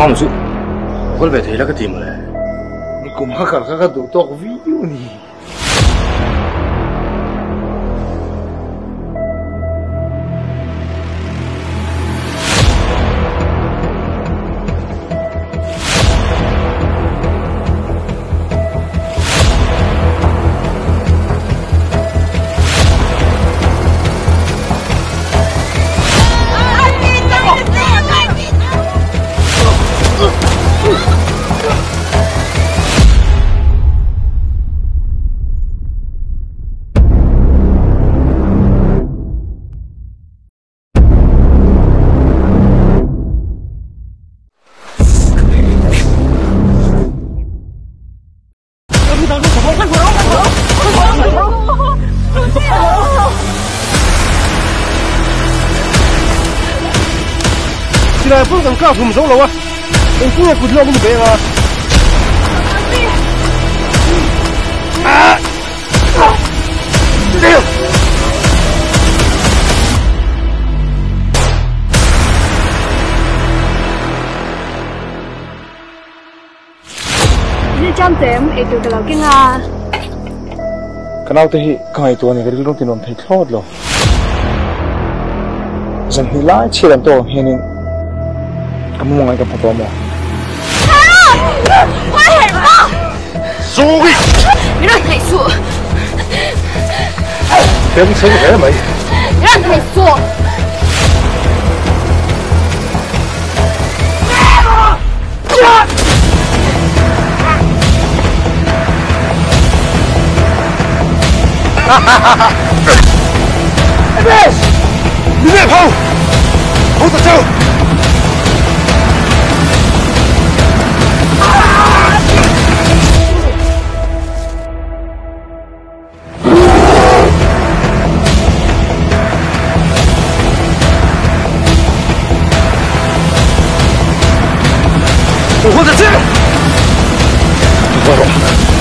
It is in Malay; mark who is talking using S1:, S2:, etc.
S1: 唔住，我都未睇那個點咧。
S2: 你咁下搞個都多 video 呢？现在不能干什么走了啊！我不要不知道你们别啊！啊！六！
S3: 你jam tem itu kalau kinga.
S2: Kenal teh kau itu ni kerja tu non teh cloud lo. Jangan hilang cilam tu ini. Kamu mau ngajak apa mo?
S3: Wah, hebat!
S2: Sorry.
S3: 你让他说。
S2: 真成人没？
S3: 你让他说。
S2: 哈哈哈哈！哎，别！你别跑，跑得走。我在这！你快走！